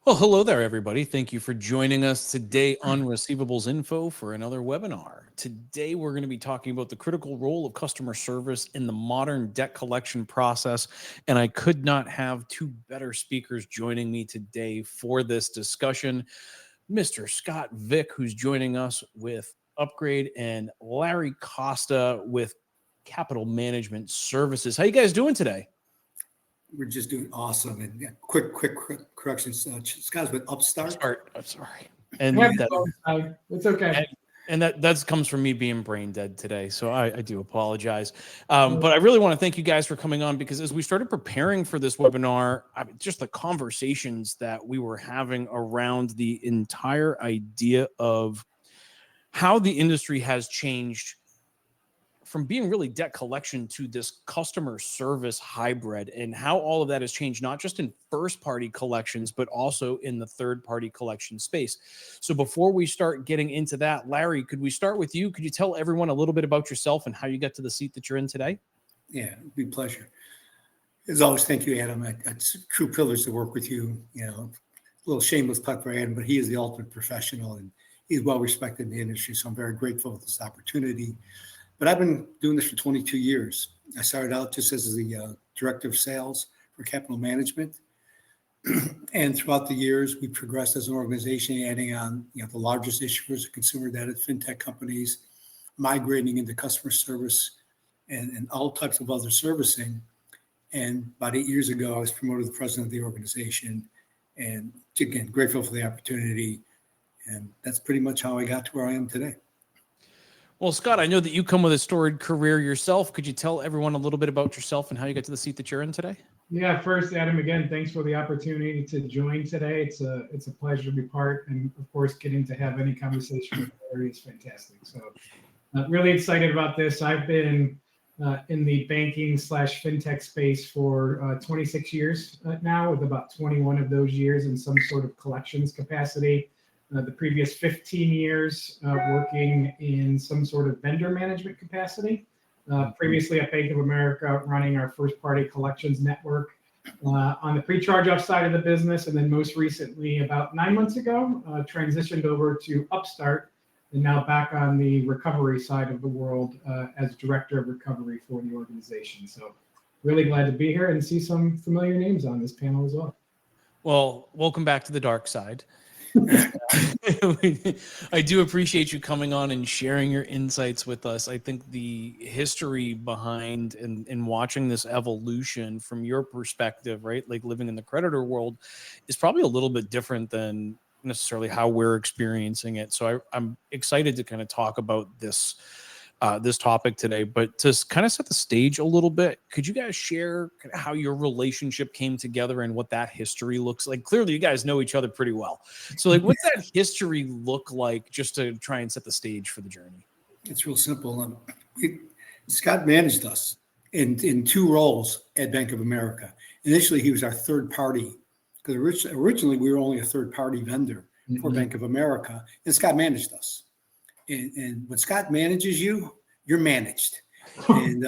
Well, hello there, everybody. Thank you for joining us today on Receivables Info for another webinar. Today, we're going to be talking about the critical role of customer service in the modern debt collection process. And I could not have two better speakers joining me today for this discussion. Mr. Scott Vick, who's joining us with Upgrade, and Larry Costa with Capital Management Services. How you guys doing today? We're just doing awesome. And yeah, quick corrections. Scott's with Upstart. I'm sorry. And it's okay. And that comes from me being brain dead today. So I do apologize. But I really want to thank you guys for coming on, because as we started preparing for this webinar, just the conversations that we were having around the entire idea of how the industry has changed from being really debt collection to this customer service hybrid, and how all of that has changed, not just in first party collections, but also in the third party collection space. So before we start getting into that, Larry, could we start with you? Could you tell everyone a little bit about yourself and how you got to the seat that you're in today? Yeah, it'd be a pleasure. As always, thank you, Adam. It's a true privilege to work with you. You know, a little shameless plug for Adam, but he is the ultimate professional and he's well respected in the industry. So I'm very grateful for this opportunity. But I've been doing this for 22 years. I started out just as the director of sales for capital management. And throughout the years, we progressed as an organization, adding on the largest issuers of consumer debt, fintech companies, migrating into customer service and all types of other servicing. And about 8 years ago, I was promoted to the president of the organization. And again, grateful for the opportunity. And that's pretty much how I got to where I am today. Well, Scott, I know that you come with a storied career yourself. Could you tell everyone a little bit about yourself and how you got to the seat that you're in today? Yeah, first, Adam, again, thanks for the opportunity to join today. It's a pleasure to be part, and of course, getting to have any conversation with Larry is fantastic. So really excited about this. I've been in the banking/fintech space for 26 years now, with about 21 of those years in some sort of collections capacity. The previous 15 years working in some sort of vendor management capacity. Previously at Bank of America, running our first-party collections network on the pre-charge-off side of the business, and then most recently, about 9 months ago, transitioned over to Upstart, and now back on the recovery side of the world as director of recovery for the organization. So really glad to be here and see some familiar names on this panel as well. Well, welcome back to the dark side. I do appreciate you coming on and sharing your insights with us. I think the history behind and watching this evolution from your perspective, right, like living in the creditor world, is probably a little bit different than necessarily how we're experiencing it. So I'm excited to kind of talk about this topic today, but to kind of set the stage a little bit, could you guys share how your relationship came together and what that history looks like? Clearly, you guys know each other pretty well. So like, what's that history look like, just to try and set the stage for the journey? It's real simple. Scott managed us in two roles at Bank of America. Initially, he was our third party, because originally we were only a third party vendor for Bank of America, and Scott managed us. And when Scott manages you, you're managed, and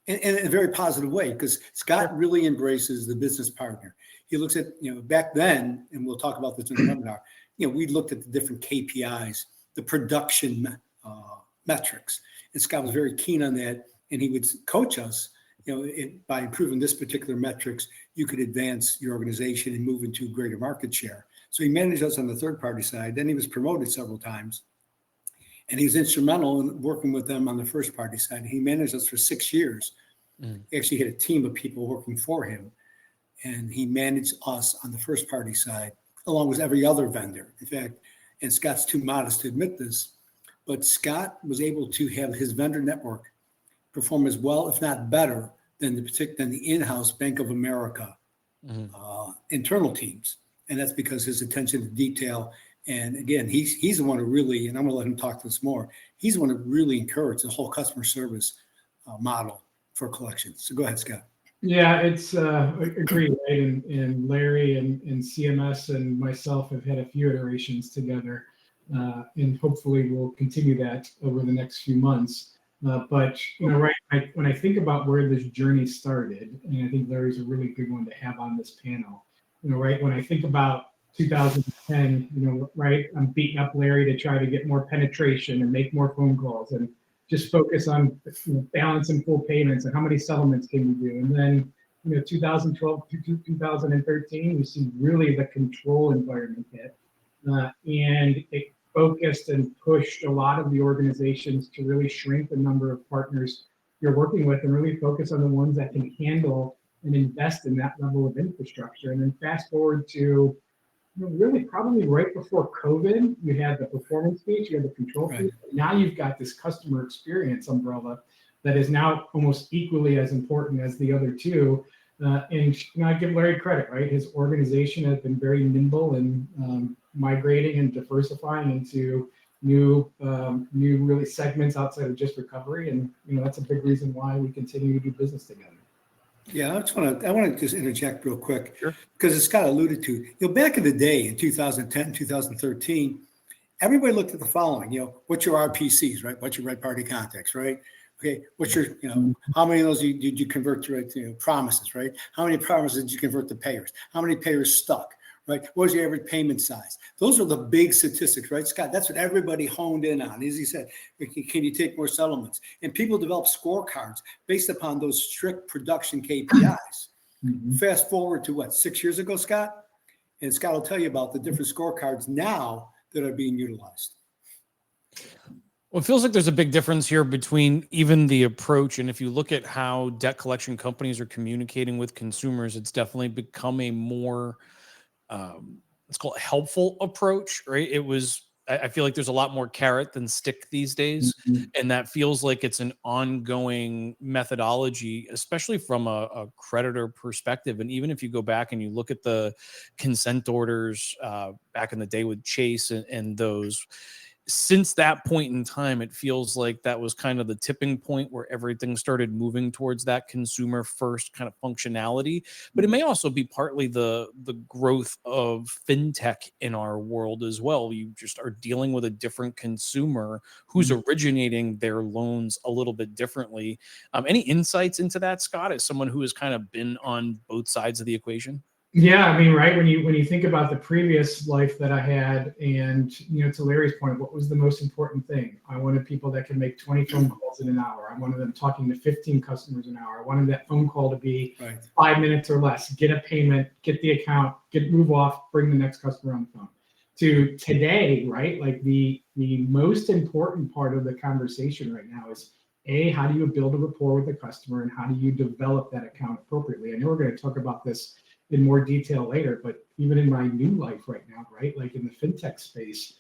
in a very positive way, because Scott really embraces the business partner. He looks at, back then, and we'll talk about this in the webinar, we looked at the different KPIs, the production metrics, and Scott was very keen on that, and he would coach us, by improving this particular metrics, you could advance your organization and move into greater market share. So he managed us on the third party side. Then he was promoted several times. And he was instrumental in working with them on the first party side. He managed us for 6 years. He actually had a team of people working for him. And he managed us on the first party side, along with every other vendor. In fact, and Scott's too modest to admit this, but Scott was able to have his vendor network perform as well, if not better, than the in-house Bank of America internal teams. And that's because his attention to detail. And again, he's the one who really, and I'm going to let him talk to us more, he's the one who really encouraged the whole customer service model for collections. So go ahead, Scott. Yeah, it's agreed, right? And Larry and CMS and myself have had a few iterations together, and hopefully we'll continue that over the next few months. But right, when I think about where this journey started, and I think Larry's a really good one to have on this panel. Right, when I think about 2010, right? I'm beating up Larry to try to get more penetration and make more phone calls and just focus on balance and full payments and how many settlements can you do. And then, 2012 to 2013, we see really the control environment hit. And it focused and pushed a lot of the organizations to really shrink the number of partners you're working with and really focus on the ones that can handle and invest in that level of infrastructure. And then fast forward to really probably right before COVID, you had the performance piece, you had the control piece. Now you've got this customer experience umbrella that is now almost equally as important as the other two. And I give Larry credit, right? His organization has been very nimble in migrating and diversifying into new really segments outside of just recovery. And that's a big reason why we continue to do business together. Yeah, I want to just interject real quick, Sure. Because as Scott alluded to, back in the day in 2010, 2013, everybody looked at the following, what's your RPCs, right? What's your right party contacts, right? Okay, what's your, how many of those did you convert to promises, right? How many promises did you convert to payers? How many payers stuck, right? What was your average payment size? Those are the big statistics, right, Scott? That's what everybody honed in on. As he said, can you take more settlements? And people develop scorecards based upon those strict production KPIs. Fast forward to what, 6 years ago, Scott? And Scott will tell you about the different scorecards now that are being utilized. Well, it feels like there's a big difference here between even the approach. And if you look at how debt collection companies are communicating with consumers, it's definitely become a more, let's call it helpful approach, right? I feel like there's a lot more carrot than stick these days. And that feels like it's an ongoing methodology, especially from a creditor perspective. And even if you go back and you look at the consent orders back in the day with Chase and those, since that point in time, it feels like that was kind of the tipping point where everything started moving towards that consumer first kind of functionality. But it may also be partly the growth of fintech in our world as well. You just are dealing with a different consumer who's originating their loans a little bit differently. Any insights into that, Scott, as someone who has kind of been on both sides of the equation? Yeah, I mean, right, when you think about the previous life that I had, and to Larry's point, what was the most important thing? I wanted people that can make 20 phone calls in an hour. I wanted them talking to 15 customers an hour. I wanted that phone call to be 5 minutes or less. Get a payment, get the account, move off, bring the next customer on the phone. To today, right? Like the most important part of the conversation right now is how do you build a rapport with the customer, and how do you develop that account appropriately? I know we're going to talk about this in more detail later, but even in my new life right now, right, like in the fintech space,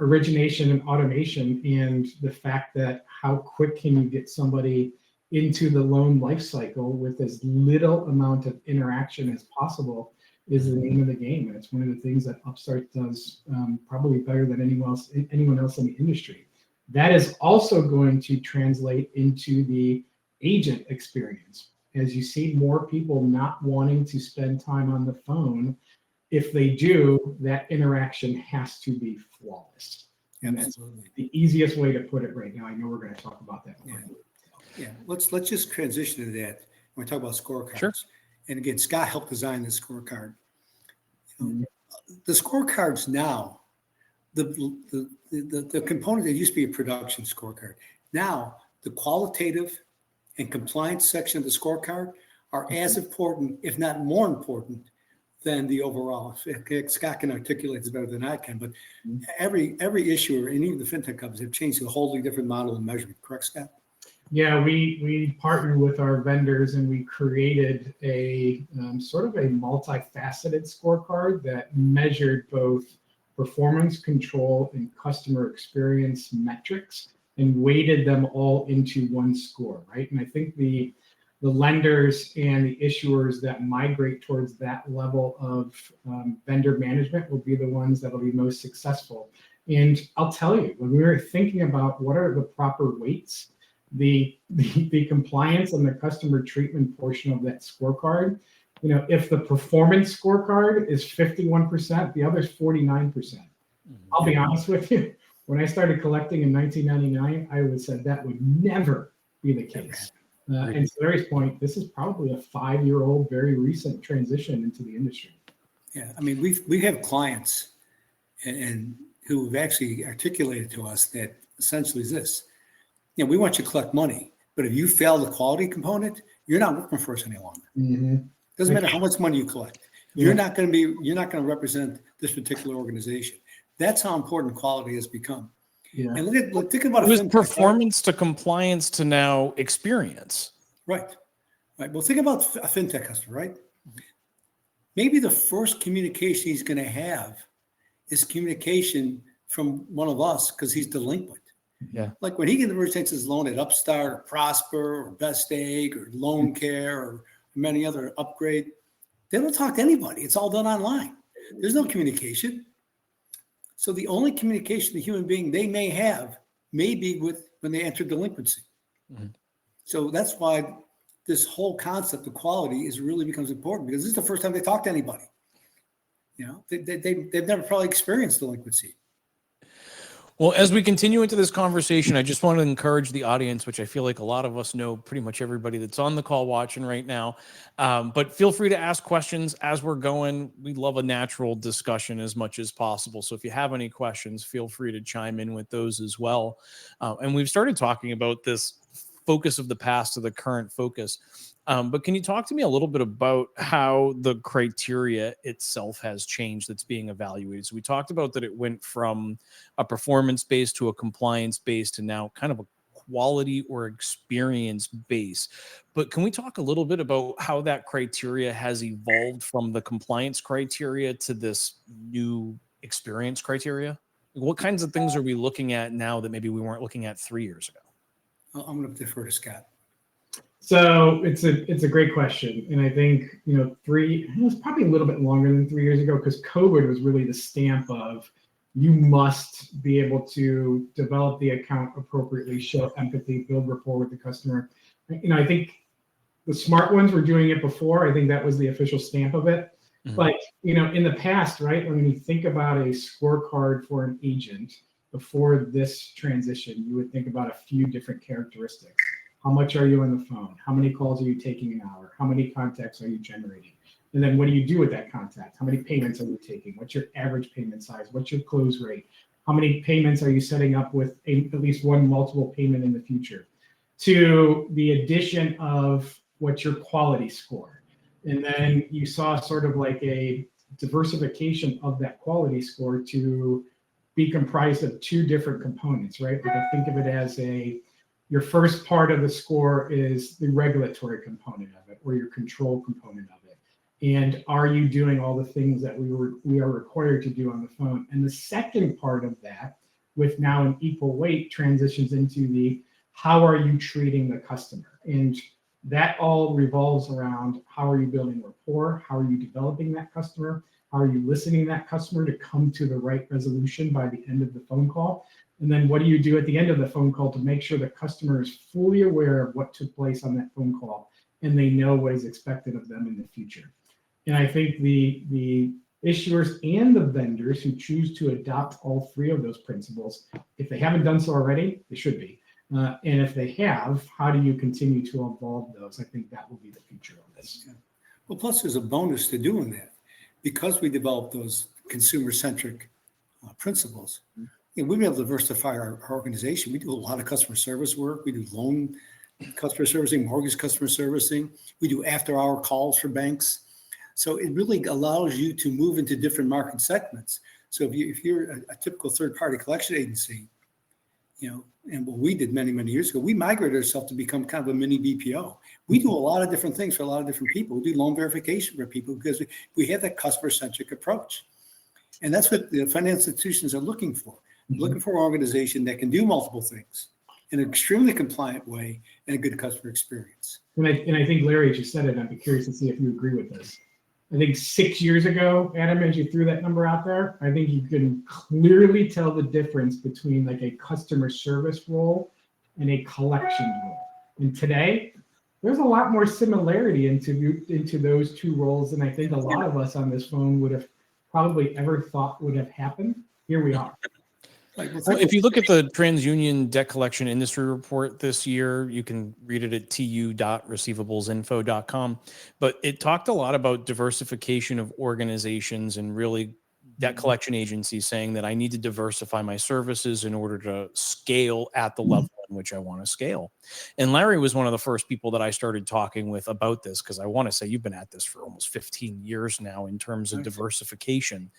origination and automation, and the fact that how quick can you get somebody into the loan life cycle with as little amount of interaction as possible is the name of the game. And it's one of the things that Upstart does probably better than anyone else in the industry. That is also going to translate into the agent experience. As you see more people not wanting to spend time on the phone, if they do, that interaction has to be flawless. And that's the easiest way to put it right now. I know we're going to talk about that more. Yeah. Let's just transition to that when we talk about scorecards. Sure. And again, Scott helped design the scorecard. The scorecards now, the component that used to be a production scorecard, now the qualitative and compliance section of the scorecard are as important, if not more important, than the overall. Scott can articulate this better than I can, but every issuer and even the fintech companies have changed to a wholly different model of measurement. Correct, Scott? Yeah, we partnered with our vendors and we created a sort of a multifaceted scorecard that measured both performance, control, and customer experience metrics, and weighted them all into one score, right? And I think the lenders and the issuers that migrate towards that level of vendor management will be the ones that will be most successful. And I'll tell you, when we were thinking about what are the proper weights, the compliance and the customer treatment portion of that scorecard, if the performance scorecard is 51%, the other is 49%. I'll be honest with you. When I started collecting in 1999, I would have said that would never be the case. And to Larry's point, this is probably a 5-year-old, very recent transition into the industry. Yeah, I mean, we have clients and who have actually articulated to us that essentially is this. We want you to collect money, but if you fail the quality component, you're not working for us any longer. Mm-hmm. Doesn't matter how much money you collect. You're not going to represent this particular organization. That's how important quality has become. Yeah. And think about it was fintech, performance to compliance to now experience. Right. Well, think about a fintech customer, right? Maybe the first communication he's going to have is communication from one of us because he's delinquent. Yeah. Like when he originates his loan at Upstart or Prosper or Best Egg or Loan Care or many other Upgrade, they don't talk to anybody. It's all done online. There's no communication. So the only communication the human being they may have may be with when they enter delinquency. Mm-hmm. So that's why this whole concept of quality really becomes important, because this is the first time they talk to anybody. They've never probably experienced delinquency. Well, as we continue into this conversation, I just want to encourage the audience, which I feel like a lot of us know pretty much everybody that's on the call watching right now. But feel free to ask questions as we're going. We love a natural discussion as much as possible. So if you have any questions, feel free to chime in with those as well. And we've started talking about this focus of the past to the current focus. But can you talk to me a little bit about how the criteria itself has changed that's being evaluated? So we talked about that it went from a performance-based to a compliance-based to now kind of a quality or experience base. But can we talk a little bit about how that criteria has evolved from the compliance criteria to this new experience criteria? What kinds of things are we looking at now that maybe we weren't looking at 3 years ago? I'm going to defer to Scott. So it's a great question, and I think it was probably a little bit longer than 3 years ago, because COVID was really the stamp of you must be able to develop the account appropriately, show empathy, build rapport with the customer. I think the smart ones were doing it before. I think that was the official stamp of it. Mm-hmm. But in the past, right, when you think about a scorecard for an agent before this transition, you would think about a few different characteristics. How much are you on the phone? How many calls are you taking an hour? How many contacts are you generating? And then what do you do with that contact? How many payments are you taking? What's your average payment size? What's your close rate? How many payments are you setting up with at least one multiple payment in the future? To the addition of what's your quality score? And then you saw sort of like a diversification of that quality score to be comprised of two different components, right? Like I think of it as your first part of the score is the regulatory component of it, or your control component of it. And are you doing all the things that we are required to do on the phone? And the second part of that, with now an equal weight, transitions into the how are you treating the customer? And that all revolves around how are you building rapport? How are you developing that customer? How are you listening to that customer to come to the right resolution by the end of the phone call? And then what do you do at the end of the phone call to make sure the customer is fully aware of what took place on that phone call and they know what is expected of them in the future? And I think the issuers and the vendors who choose to adopt all three of those principles, if they haven't done so already, they should be. And if they have, how do you continue to evolve those? I think that will be the future of this. Well, plus there's a bonus to doing that. Because we developed those consumer-centric principles, we've been able to diversify our organization. We do a lot of customer service work. We do loan customer servicing, mortgage customer servicing. We do after-hour calls for banks. So it really allows you to move into different market segments. So if you're a typical third-party collection agency, and what we did many, many years ago, we migrated ourselves to become kind of a mini BPO. We do a lot of different things for a lot of different people. We do loan verification for people because we have that customer-centric approach. And that's what the financial institutions are looking for. Mm-hmm. Looking for an organization that can do multiple things in an extremely compliant way and a good customer experience. And I think, Larry, as you said it, I'd be curious to see if you agree with this. I think 6 years ago, Adam, as you threw that number out there, I think you can clearly tell the difference between like a customer service role and a collection role. And today, there's a lot more similarity into those two roles than I think a lot of us on this phone would have probably ever thought would have happened. Here we are. Like, Well, if you look at the TransUnion Debt Collection Industry Report this year, you can read it at tu.receivablesinfo.com. But it talked a lot about diversification of organizations and really debt collection agencies saying that I need to diversify my services in order to scale at the level in which I want to scale. And Larry was one of the first people that I started talking with about this, because I want to say you've been at this for almost 15 years now in terms of diversification.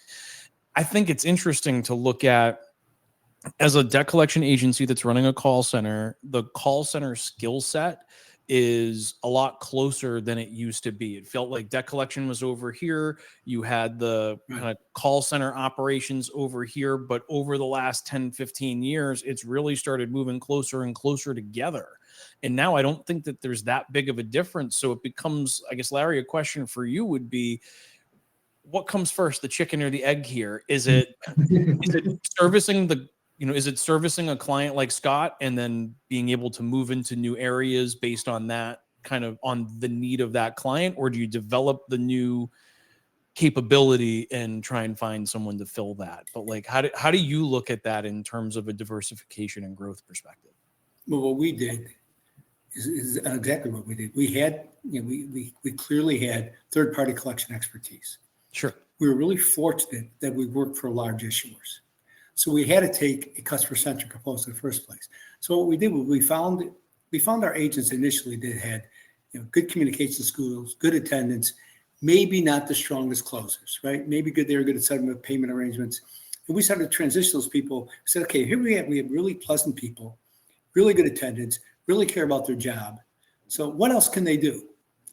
I think it's interesting to look at, as a debt collection agency that's running a call center, the call center skill set is a lot closer than it used to be. It felt like debt collection was over here. You had the kind of call center operations over here, but over the last 10, 15 years, it's really started moving closer and closer together. And now I don't think that there's that big of a difference. So it becomes, I guess, Larry, a question for you would be, what comes first, the chicken or the egg here? Is it servicing the, is it servicing a client like Scott and then being able to move into new areas based on that, kind of on the need of that client? Or do you develop the new capability and try and find someone to fill that? But like, how do you look at that in terms of a diversification and growth perspective? Well, what we did is exactly what we did. We had, we clearly had third-party collection expertise. Sure. We were really fortunate that we worked for large issuers. So we had to take a customer-centric approach in the first place. So what we did was we found our agents initially that had good communication skills, good attendance, maybe not the strongest closers, right? Maybe they were good at setting up payment arrangements. And we started to transition those people. We said, okay, here we have really pleasant people, really good attendance, really care about their job. So what else can they do?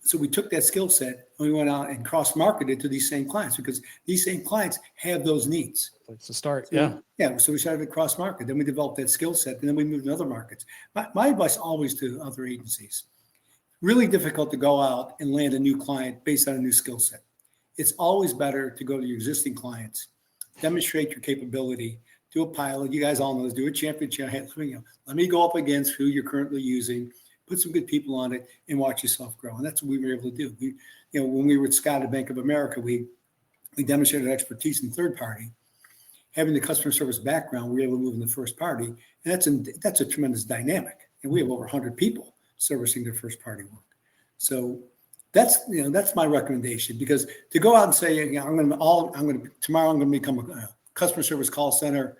So we took that skill set and we went out and cross-marketed to these same clients, because these same clients have those needs. It's a start. So, yeah. So we started to cross-market. Then we developed that skill set, and then we moved to other markets. My advice always to other agencies: really difficult to go out and land a new client based on a new skill set. It's always better to go to your existing clients, demonstrate your capability, do a pilot. You guys all know this. Do a championship. Let me go up against who you're currently using. Put some good people on it and watch yourself grow. And that's what we were able to do. When we were at Scott at Bank of America, we demonstrated expertise in third party. Having the customer service background, we were able to move in the first party. And that's a tremendous dynamic. And we have over 100 people servicing their first party work. So that's my recommendation, because to go out and say, tomorrow I'm going to become a customer service call center.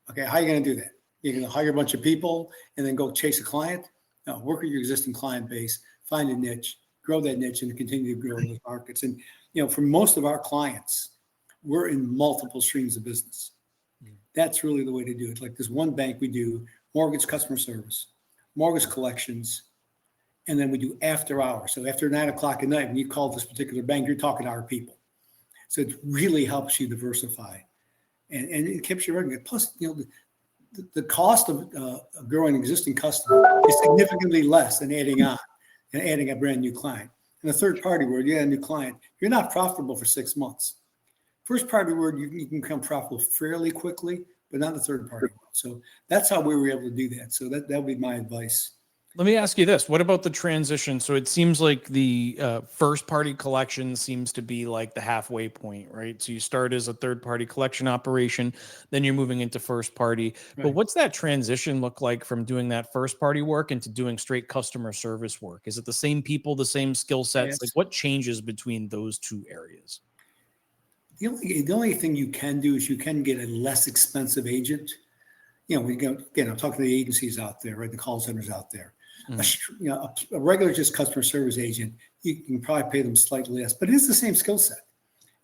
Okay, how are you going to do that? You're going to hire a bunch of people and then go chase a client? No, work with your existing client base, find a niche, grow that niche, and continue to grow those markets. And for most of our clients, we're in multiple streams of business. That's really the way to do it. Like this one bank, we do mortgage customer service, mortgage collections, and then we do after hours. So after 9 o'clock at night, when you call this particular bank, you're talking to our people. So it really helps you diversify, and it keeps you running. Plus, the cost of growing an existing customer is significantly less than adding on and adding a brand new client. In the third party world, you add a new client, you're not profitable for 6 months. First party world, you can become profitable fairly quickly, but not the third party world. So that's how we were able to do that. So that would be my advice. Let me ask you this. What about the transition? So it seems like the first party collection seems to be like the halfway point, right? So you start as a third party collection operation, then you're moving into first party. Right. But what's that transition look like from doing that first party work into doing straight customer service work? Is it the same people, the same skill sets? Yes. Like what changes between those two areas? The only thing you can do is you can get a less expensive agent. We go, again, I'm talking to the agencies out there, right? The call centers out there. A regular just customer service agent, you can probably pay them slightly less, but it is the same skill set.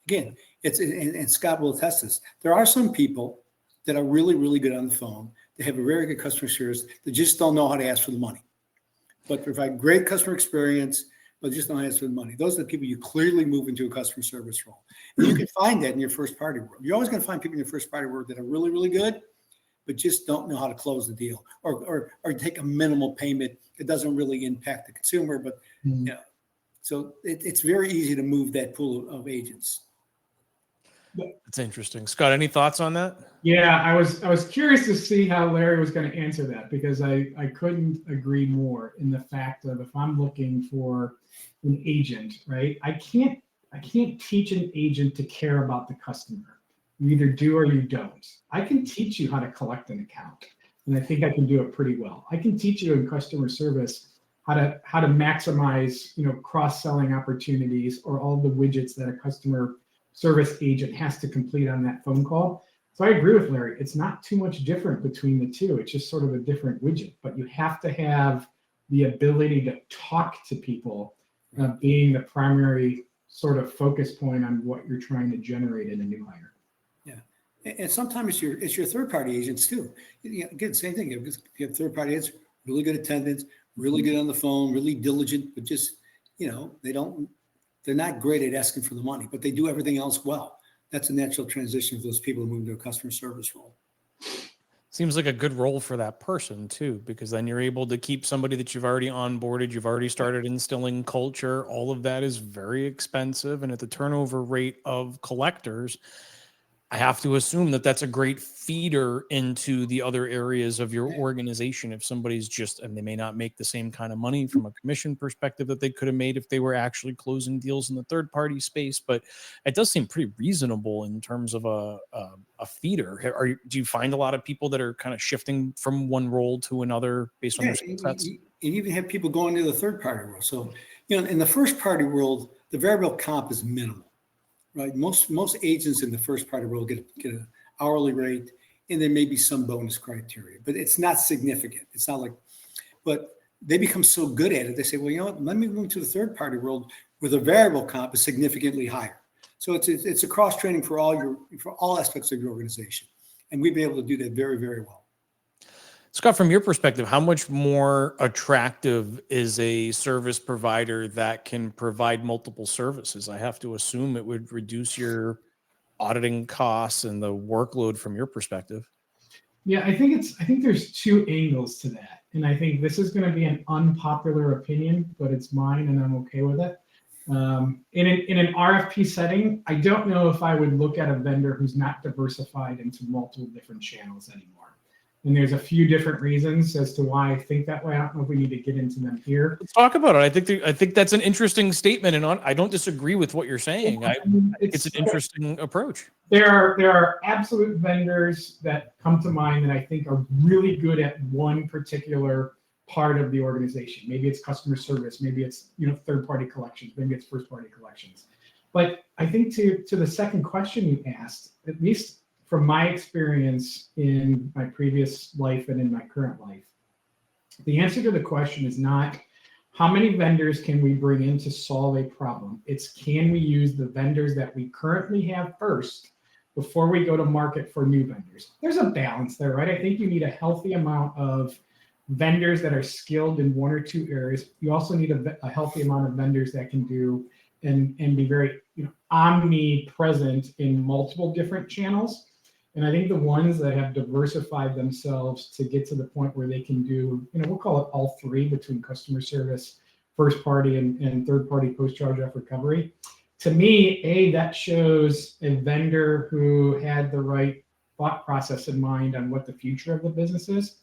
Again, and Scott will attest this. There are some people that are really, really good on the phone. They have a very good customer service. They just don't know how to ask for the money, but provide great customer experience, but just don't ask for the money. Those are the people you clearly move into a customer service role. And you can find that in your first party world. You're always going to find people in your first party world that are really, really good, but just don't know how to close the deal or take a minimal payment. It doesn't really impact the consumer, but so it's very easy to move that pool of agents. That's interesting. Scott, any thoughts on that? Yeah, I was curious to see how Larry was going to answer that, because I couldn't agree more in the fact of, if I'm looking for an agent, right? I can't teach an agent to care about the customer. You either do or you don't. I can teach you how to collect an account, and I think I can do it pretty well. I can teach you in customer service how to maximize, cross-selling opportunities or all the widgets that a customer service agent has to complete on that phone call. So I agree with Larry. It's not too much different between the two. It's just sort of a different widget, but you have to have the ability to talk to people, being the primary sort of focus point on what you're trying to generate in a new hire. Yeah, and sometimes it's your third-party agents too. Again, same thing. You have third-party agents, really good attendance, really good on the phone, really diligent, but just they're not great at asking for the money, but they do everything else well. That's a natural transition for those people who move to a customer service role. Seems like a good role for that person too, because then you're able to keep somebody that you've already onboarded, you've already started instilling culture. All of that is very expensive. And at the turnover rate of collectors, I have to assume that that's a great feeder into the other areas of your organization. If somebody's and they may not make the same kind of money from a commission perspective that they could have made if they were actually closing deals in the third party space, but it does seem pretty reasonable in terms of a feeder. Do you find a lot of people that are kind of shifting from one role to another based on their skill sets? You even have people going to the third party world. So, in the first party world, the variable comp is minimal. Right, most agents in the first party world get an hourly rate, and there may be some bonus criteria, but it's not significant. It's not like, but they become so good at it, they say, well, you know what? Let me move to the third party world where the variable comp is significantly higher. So it's a cross training for all aspects of your organization, and we've been able to do that very, very well. Scott, from your perspective, how much more attractive is a service provider that can provide multiple services? I have to assume it would reduce your auditing costs and the workload from your perspective. Yeah, I think there's two angles to that. And I think this is going to be an unpopular opinion, but it's mine and I'm okay with it. In an RFP setting, I don't know if I would look at a vendor who's not diversified into multiple different channels anymore. And there's a few different reasons as to why I think that way. I don't know if we need to get into them here. Let's talk about it. I think that's an interesting statement, and I don't disagree with what you're saying. It's an interesting approach. There are absolute vendors that come to mind that I think are really good at one particular part of the organization. Maybe it's customer service, maybe it's third-party collections, maybe it's first-party collections. But I think to the second question you asked, at least from my experience in my previous life and in my current life, the answer to the question is not how many vendors can we bring in to solve a problem. It's can we use the vendors that we currently have first before we go to market for new vendors. There's a balance there, right? I think you need a healthy amount of vendors that are skilled in one or two areas. You also need a healthy amount of vendors that can do and be very omnipresent in multiple different channels. And I think the ones that have diversified themselves to get to the point where they can do, we'll call it all three between customer service, first party, and third party post charge-off recovery. To me, that shows a vendor who had the right thought process in mind on what the future of the business is.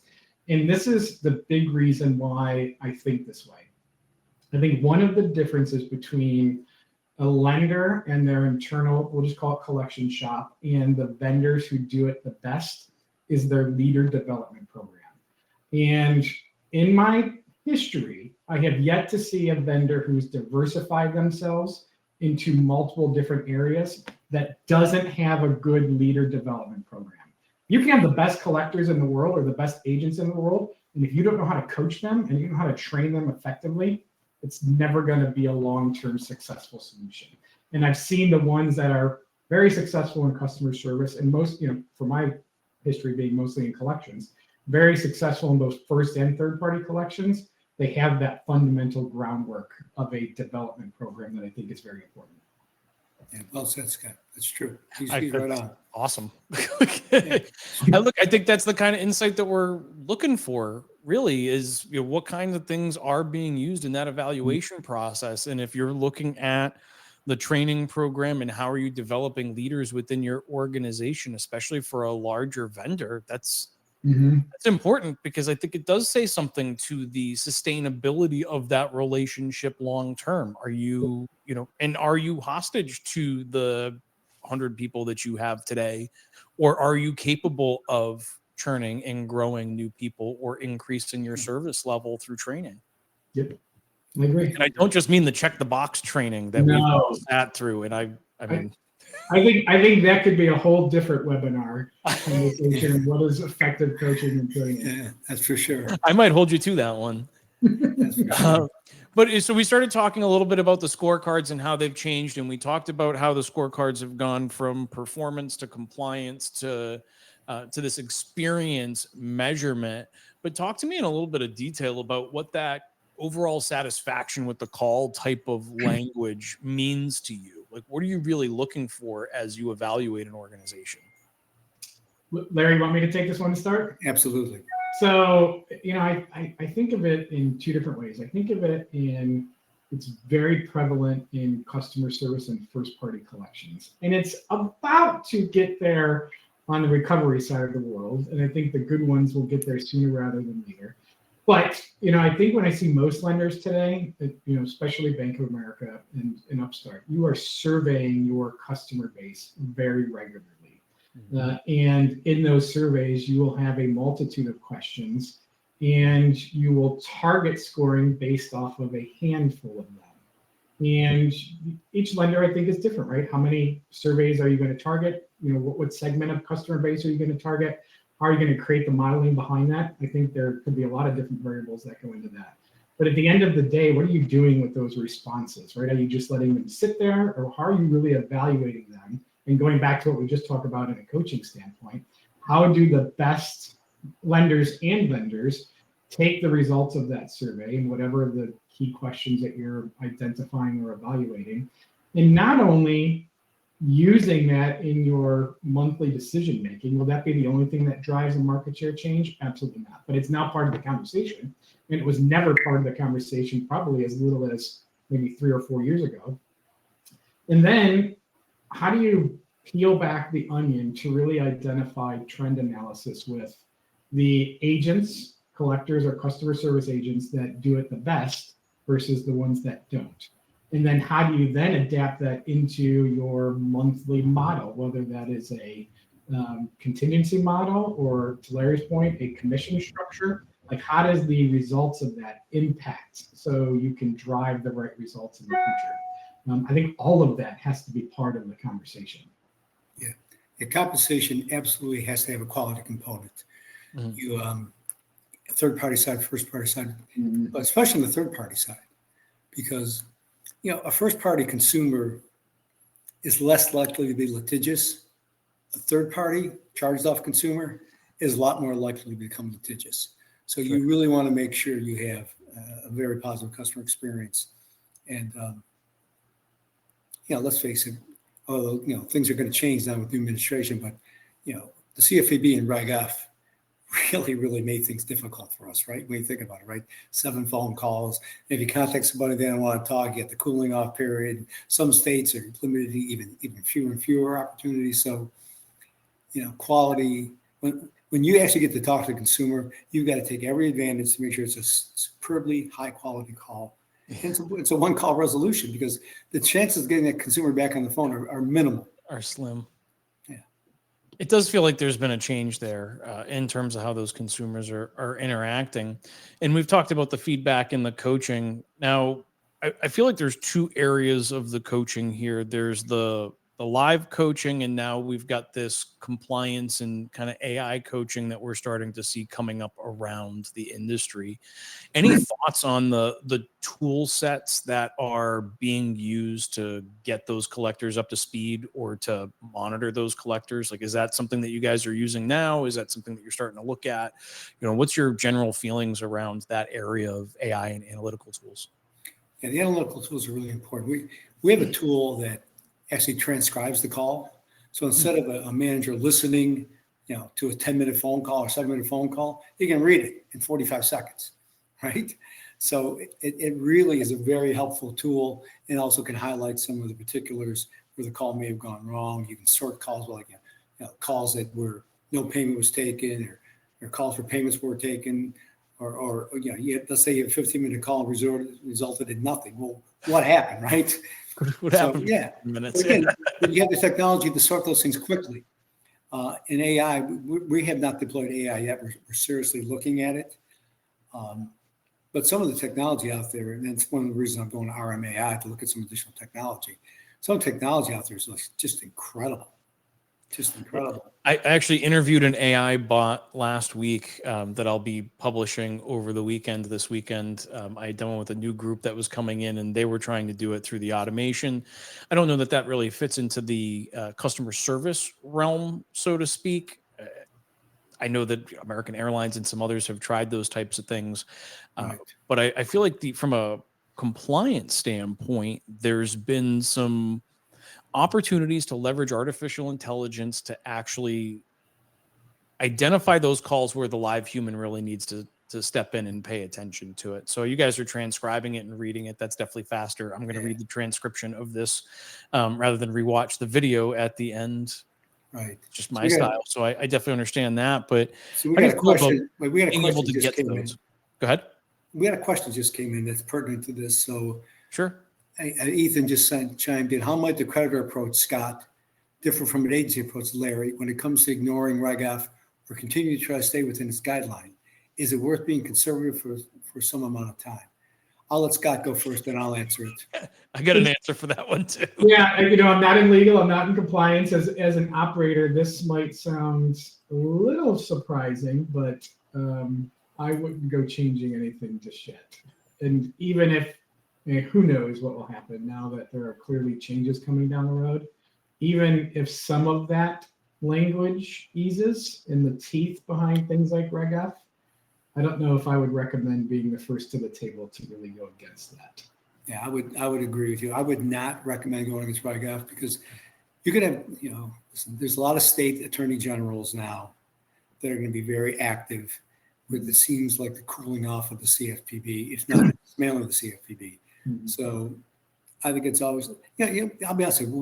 And this is the big reason why I think this way. I think one of the differences between a lender and their internal, we'll just call it collection shop, and the vendors who do it the best is their leader development program. And in my history, I have yet to see a vendor who's diversified themselves into multiple different areas that doesn't have a good leader development program. You can have the best collectors in the world or the best agents in the world, and if you don't know how to coach them and you don't know how to train them effectively, it's never going to be a long-term successful solution. And I've seen the ones that are very successful in customer service, and most, for my history being mostly in collections, very successful in both first and third-party collections. They have that fundamental groundwork of a development program that I think is very important. Yeah, well said, Scott. That's true. He's right on. Awesome. I think that's the kind of insight that we're looking for, really, is what kinds of things are being used in that evaluation process. And if you're looking at the training program and how are you developing leaders within your organization, especially for a larger vendor, that's important, because I think it does say something to the sustainability of that relationship long term. Are you, and are you hostage to the 100 people that you have today? Or are you capable of churning and growing new people or increasing your service level through training? Yep, I agree. And I don't just mean the check the box training that we've sat through. And I mean, I think that could be a whole different webinar conversation. What is effective coaching and training? Yeah, that's for sure. I might hold you to that one. That's for sure. But so we started talking a little bit about the scorecards and how they've changed. And we talked about how the scorecards have gone from performance to compliance to this experience measurement. But talk to me in a little bit of detail about what that overall satisfaction with the call type of language means to you. Like, what are you really looking for as you evaluate an organization? Larry, you want me to take this one to start? Absolutely. So, I think of it in two different ways. I think of it in, it's very prevalent in customer service and first-party collections. And it's about to get there on the recovery side of the world. And I think the good ones will get there sooner rather than later. But, I think when I see most lenders today, especially Bank of America and Upstart, you are surveying your customer base very regularly. And in those surveys, you will have a multitude of questions, and you will target scoring based off of a handful of them. And each lender, I think, is different, right? How many surveys are you going to target? What segment of customer base are you going to target? How are you going to create the modeling behind that? I think there could be a lot of different variables that go into that. But at the end of the day, what are you doing with those responses, right? Are you just letting them sit there, or how are you really evaluating them? And going back to what we just talked about in a coaching standpoint, how do the best lenders and vendors take the results of that survey and whatever the key questions that you're identifying or evaluating, and not only using that in your monthly decision making? Will that be the only thing that drives a market share change? Absolutely not. But it's now part of the conversation, and it was never part of the conversation probably as little as maybe 3 or 4 years ago. And then how do you peel back the onion to really identify trend analysis with the agents, collectors, or customer service agents that do it the best versus the ones that don't? And then how do you then adapt that into your monthly model, whether that is a contingency model or, to Larry's point, a commission structure? Like, how does the results of that impact so you can drive the right results in the future? I think all of that has to be part of the conversation. Yeah, the compensation absolutely has to have a quality component. Mhm. You third-party side, first-party side, but especially on the third-party side, because a first-party consumer is less likely to be litigious. A third-party charged-off consumer is a lot more likely to become litigious. So you really want to make sure you have a very positive customer experience. And let's face it, although things are going to change now with new administration, but the CFPB and Reg F really made things difficult for us, right? When you think about it, right? 7 phone calls. If you contact somebody they don't want to talk, you get the cooling off period. Some states are limited to even fewer and fewer opportunities. So, quality. When you actually get to talk to the consumer, you've got to take every advantage to make sure it's a superbly high quality call. It's a one-call resolution, because the chances of getting that consumer back on the phone are minimal. Are slim. Yeah. It does feel like there's been a change there in terms of how those consumers are interacting. And we've talked about the feedback and the coaching. Now, I feel like there's 2 areas of the coaching here. There's the live coaching, and now we've got this compliance and kind of AI coaching that we're starting to see coming up around the industry. Any thoughts on the tool sets that are being used to get those collectors up to speed or to monitor those collectors? Like, is that something that you guys are using now? Is that something that you're starting to look at? What's your general feelings around that area of AI and analytical tools? Yeah, the analytical tools are really important. We have a tool that actually transcribes the call. So instead of a manager listening, to a 10-minute phone call or 7-minute phone call, you can read it in 45 seconds, right? So it really is a very helpful tool, and also can highlight some of the particulars where the call may have gone wrong. You can sort calls like calls that where no payment was taken, or calls for payments were taken, or let's say a 15-minute call resulted in nothing. Well, what happened, right? What So, happened? yeah. Minutes. Again, you have the technology to sort those things quickly. In AI, we have not deployed AI yet. We're seriously looking at it. But some of the technology out there, and that's one of the reasons I'm going to RMAI to look at some additional technology. Some technology out there is just incredible. Just incredible. I actually interviewed an AI bot last week that I'll be publishing over the weekend. This weekend, I had done with a new group that was coming in, and they were trying to do it through the automation. I don't know that that really fits into the customer service realm, so to speak. I know that American Airlines and some others have tried those types of things, Right. but I feel like from a compliance standpoint, there's been some opportunities to leverage artificial intelligence to actually identify those calls where the live human really needs to step in and pay attention to it. So you guys are transcribing it and reading it. That's definitely faster. I'm going to read the transcription of this rather than rewatch the video at the end. Right. Just my style. So I definitely understand that. But so we got a question. We had a being able question to just get came those. in. Go ahead. We had a question just came in that's pertinent to this. So Sure. Ethan just chimed in. How might the creditor approach, Scott, differ from an agency approach, Larry, when it comes to ignoring Reg F or continue to try to stay within its guideline? Is it worth being conservative for some amount of time? I'll let Scott go first, then I'll answer it. I got an answer for that one too. Yeah, I'm not in legal, I'm not in compliance. As an operator, this might sound a little surprising, but I wouldn't go changing anything just yet. And even if, who knows what will happen now that there are clearly changes coming down the road. Even if some of that language eases in the teeth behind things like Reg F, I don't know if I would recommend being the first to the table to really go against that. Yeah, I would agree with you. I would not recommend going against Reg F because you're going to, listen, there's a lot of state attorney generals now that are going to be very active with it seems like the cooling off of the CFPB, if not mainly the CFPB. Mm-hmm. So I think it's always, I'll be honest with you,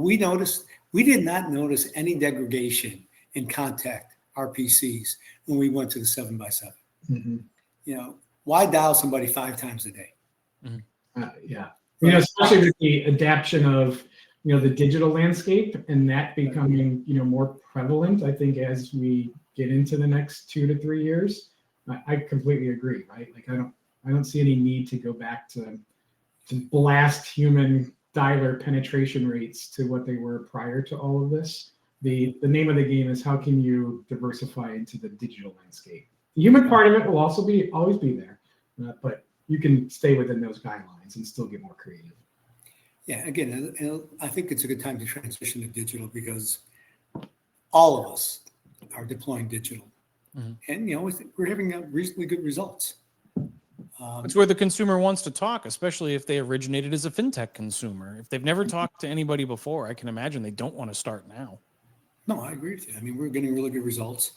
we did not notice any degradation in contact RPCs when we went to the 7x7. Mm-hmm. Why dial somebody 5 times a day? Mm-hmm. Especially with the adaption of, the digital landscape and that becoming, more prevalent, I think, as we get into the next 2 to 3 years. I completely agree, right? Like, I don't see any need to go back to blast human dialer penetration rates to what they were prior to all of this. The name of the game is how can you diversify into the digital landscape? The human part of it will also always be there, but you can stay within those guidelines and still get more creative. Yeah, again, I think it's a good time to transition to digital because all of us are deploying digital. Mm-hmm. And, we're having reasonably good results. It's where the consumer wants to talk, especially if they originated as a fintech consumer. If they've never talked to anybody before, I can imagine they don't want to start now. No, I agree with you. I mean, we're getting really good results,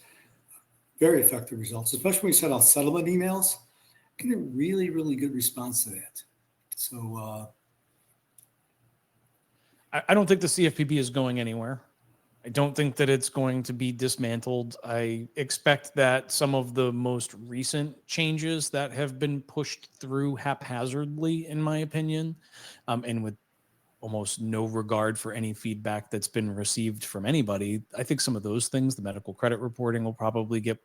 very effective results, especially when we send out settlement emails. Getting a really, really good response to that. So I don't think the CFPB is going anywhere. I don't think that it's going to be dismantled. I expect that some of the most recent changes that have been pushed through haphazardly, in my opinion, and with almost no regard for any feedback that's been received from anybody, I think some of those things, the medical credit reporting, will probably get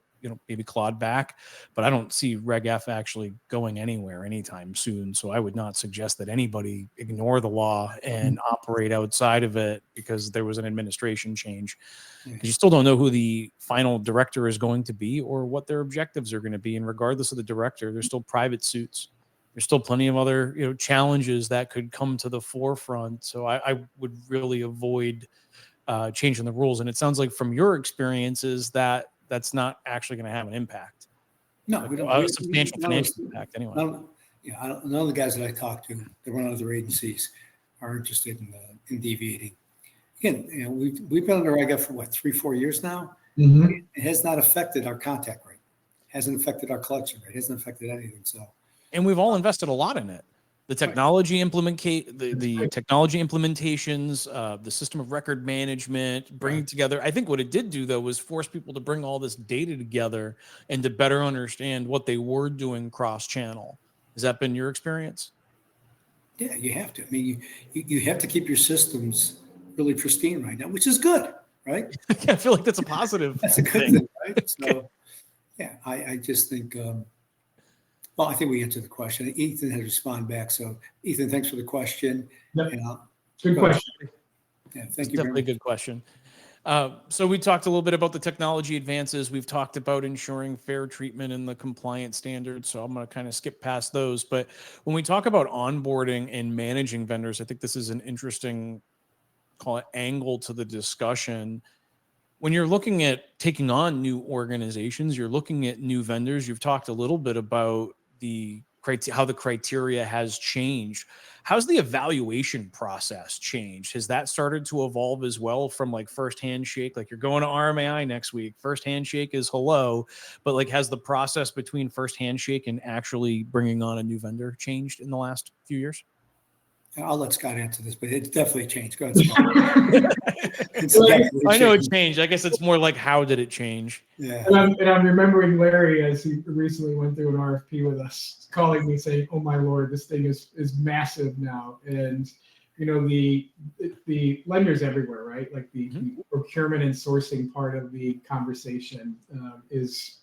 maybe clawed back, but I don't see Reg F actually going anywhere anytime soon. So I would not suggest that anybody ignore the law and operate outside of it because there was an administration change. Because you still don't know who the final director is going to be or what their objectives are going to be. And regardless of the director, there's still private suits. There's still plenty of other challenges that could come to the forefront. So I would really avoid changing the rules. And it sounds like from your experiences that that's not actually going to have an impact. No, we don't. A substantial financial impact anyway. None of the guys that I talk to that run other agencies are interested in deviating. Again, we've been under Reg F for 3-4 years now. Mm-hmm. It has not affected our contact rate. Hasn't affected our collection rate. Hasn't affected anything. So, and we've all invested a lot in it. the technology the technology implementations, the system of record management, bringing together. I think what it did do though was force people to bring all this data together and to better understand what they were doing cross-channel. Has that been your experience? Yeah, you have to. I mean, you have to keep your systems really pristine right now, which is good, right? I feel like that's a positive. That's a good thing, right? So, yeah, I just think. Well, I think we answered the question. Ethan has responded back. So, Ethan, thanks for the question. Yep. And Good question. Yeah, thank It's you. definitely a good question. So we talked a little bit about the technology advances. We've talked about ensuring fair treatment and the compliance standards. So I'm going to kind of skip past those. But when we talk about onboarding and managing vendors, I think this is an interesting, call it, angle to the discussion. When you're looking at taking on new organizations, you're looking at new vendors. You've talked a little bit about how the criteria has changed. How's the evaluation process changed? Has that started to evolve as well from like first handshake? Like you're going to RMAI next week. First handshake is hello, but like has the process between first handshake and actually bringing on a new vendor changed in the last few years? I'll let Scott answer this, but it's definitely changed. Go ahead, Scott. I know it changed. I guess it's more like, how did it change? Yeah. And I'm remembering Larry, as he recently went through an RFP with us, calling me saying, "Oh my Lord, this thing is massive now." And you know, the lenders everywhere, right? Like the procurement and sourcing part of the conversation has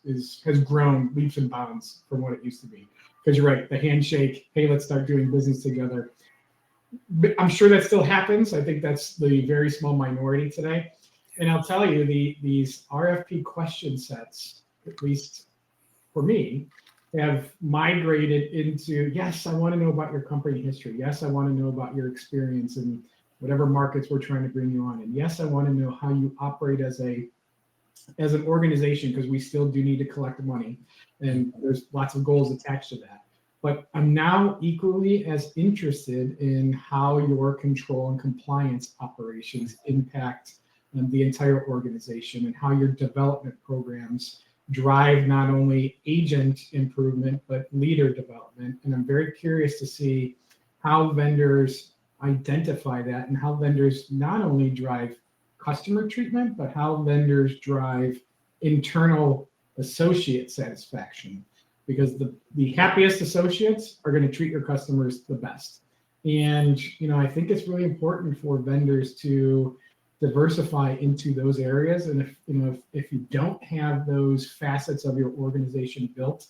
grown leaps and bounds from what it used to be. Because you're right, the handshake, hey, let's start doing business together. But I'm sure that still happens. I think that's the very small minority today. And I'll tell you, these RFP question sets, at least for me, have migrated into, yes, I want to know about your company history. Yes, I want to know about your experience in whatever markets we're trying to bring you on. And yes, I want to know how you operate as an organization, because we still do need to collect money. And there's lots of goals attached to that. But I'm now equally as interested in how your control and compliance operations impact the entire organization, and how your development programs drive not only agent improvement, but leader development. And I'm very curious to see how vendors identify that, and how vendors not only drive customer treatment, but how vendors drive internal associate satisfaction. Because the happiest associates are going to treat your customers the best. And, you know, I think it's really important for vendors to diversify into those areas. And if you don't have those facets of your organization built,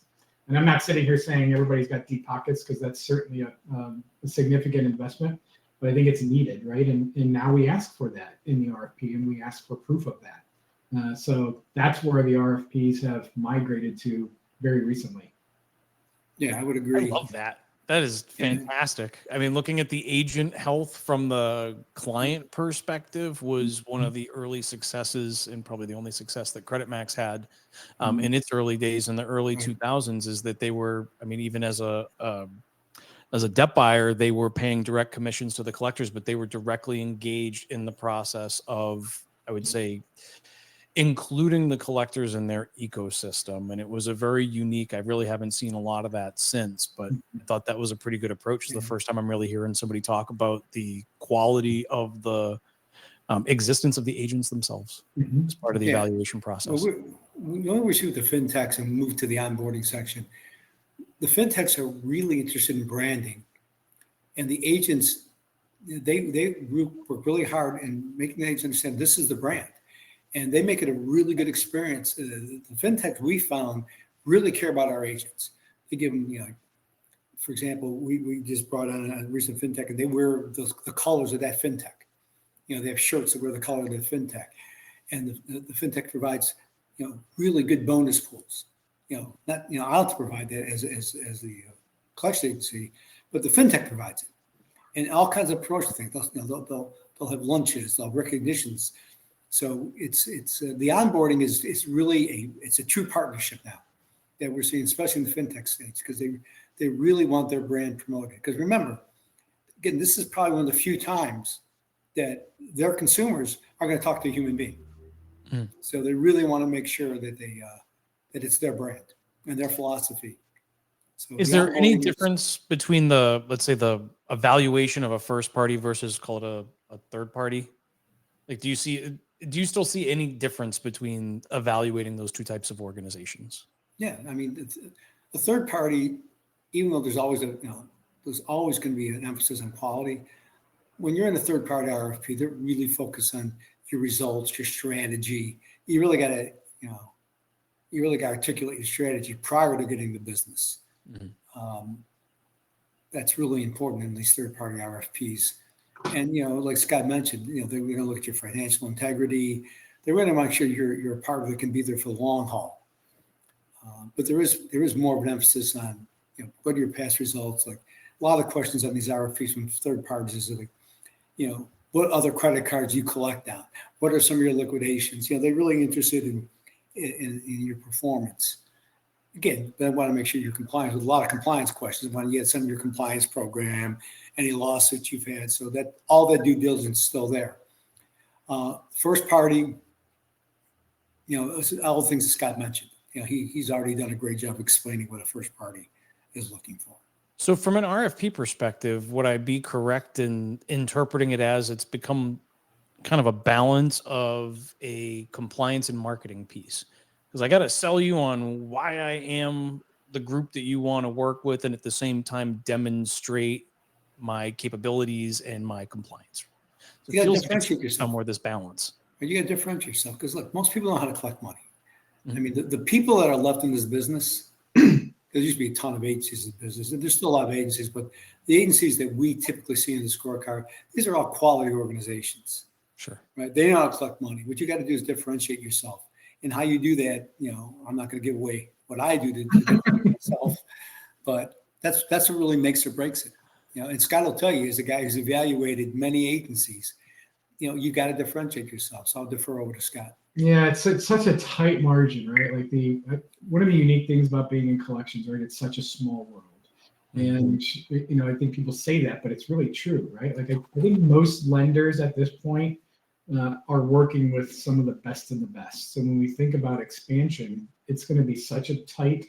and I'm not sitting here saying everybody's got deep pockets, because that's certainly a significant investment, but I think it's needed, right? And now we ask for that in the RFP, and we ask for proof of that. So that's where the RFPs have migrated to very recently. Yeah, I would agree. I love that. That is fantastic. I mean, looking at the agent health from the client perspective was one of the early successes, and probably the only success that CreditMax had in its early days in the early 2000s, is that they were, I mean, even as a debt buyer, they were paying direct commissions to the collectors, but they were directly engaged in the process of, I would say, including the collectors in their ecosystem. And it was a very unique, I really haven't seen a lot of that since, but I thought that was a pretty good approach. The first time I'm really hearing somebody talk about the quality of the existence of the agents themselves as part of the evaluation process. Well, when we shoot the fintechs and move to the onboarding section, the fintechs are really interested in branding, and the agents, they work really hard in making the agents understand this is the brand. And they make it a really good experience. The fintechs we found really care about our agents. They give them, you know, for example, we just brought on a recent fintech, and they wear the colors of that fintech. You know, they have shirts that wear the color of the fintech, and the fintech provides, you know, really good bonus pools. You know, not, you know, I'll have to provide that as the collection agency, but the fintech provides it, and all kinds of promotional things. They'll have lunches, they'll have recognitions. So it's the onboarding is really a true partnership now that we're seeing, especially in the fintech space, because they really want their brand promoted. Because remember, again, this is probably one of the few times that their consumers are going to talk to a human being. So they really want to make sure that that it's their brand and their philosophy. So Is the there any onboarding is- difference between the, let's say, the evaluation of a first party versus call it a third party? Like, do you still see any difference between evaluating those two types of organizations? Yeah, I mean, a third party, even though there's always there's always going to be an emphasis on quality. When you're in a third party RFP, they're really focused on your results, your strategy. You really got to, you really got to articulate your strategy prior to getting the business. Mm-hmm. That's really important in these third party RFPs. And, like Scott mentioned, they're going to look at your financial integrity. They're going to make sure you're a partner that can be there for the long haul. But there is more of an emphasis on, what are your past results? Like a lot of the questions on these RFPs from third parties is like, what other credit cards you collect on? What are some of your liquidations? They're really interested in your performance. Again, they want to make sure you're compliant with a lot of compliance questions. Want to get some of your compliance program, any lawsuits you've had, so that all that due diligence is still there. First party, all the things that Scott mentioned. He's already done a great job explaining what a first party is looking for. So from an RFP perspective, would I be correct in interpreting it as it's become kind of a balance of a compliance and marketing piece? Because I got to sell you on why I am the group that you want to work with, and at the same time demonstrate my capabilities and my compliance. So You it got to feels like differentiate it's yourself. somewhere this balance. You got to differentiate yourself because look, most people know how to collect money. Mm-hmm. I mean, the people that are left in this business, there used to be a ton of agencies in business, and there's still a lot of agencies, but the agencies that we typically see in the scorecard, these are all quality organizations. Sure. Right? They know how to collect money. What you got to do is differentiate yourself. And how you do that, I'm not going to give away what I do to differentiate myself, but that's what really makes or breaks it. And Scott will tell you, as a guy who's evaluated many agencies, you got to differentiate yourself. So I'll defer over to Scott. Yeah, it's such a tight margin, right? Like one of the unique things about being in collections, right? It's such a small world. And, I think people say that, but it's really true, right? Like I think most lenders at this point are working with some of the best of the best. So when we think about expansion, it's going to be such a tight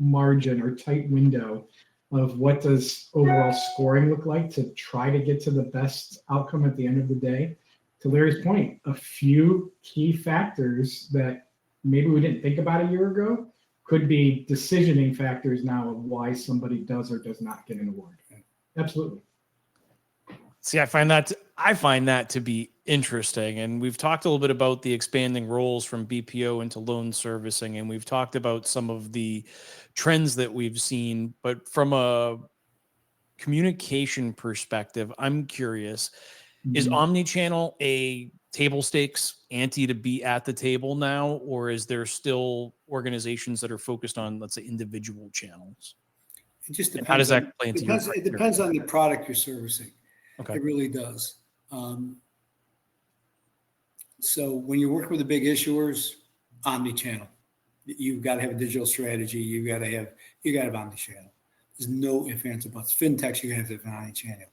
margin or tight window of what does overall scoring look like to try to get to the best outcome at the end of the day. To Larry's point, a few key factors that maybe we didn't think about a year ago could be decisioning factors now of why somebody does or does not get an award. Absolutely. See, I find that to be interesting. And we've talked a little bit about the expanding roles from BPO into loan servicing, and we've talked about some of the trends that we've seen. But from a communication perspective, I'm curious, is omnichannel a table stakes ante to be at the table now, or is there still organizations that are focused on, let's say, individual channels? It just depends. And how does that play into it depends on the product you're servicing. Okay. It really does. So when you work with the big issuers, omni-channel, you've got to have a digital strategy. You got to have omni-channel. There's no ifs, ands, or buts. Fintechs, you have to have an omni-channel.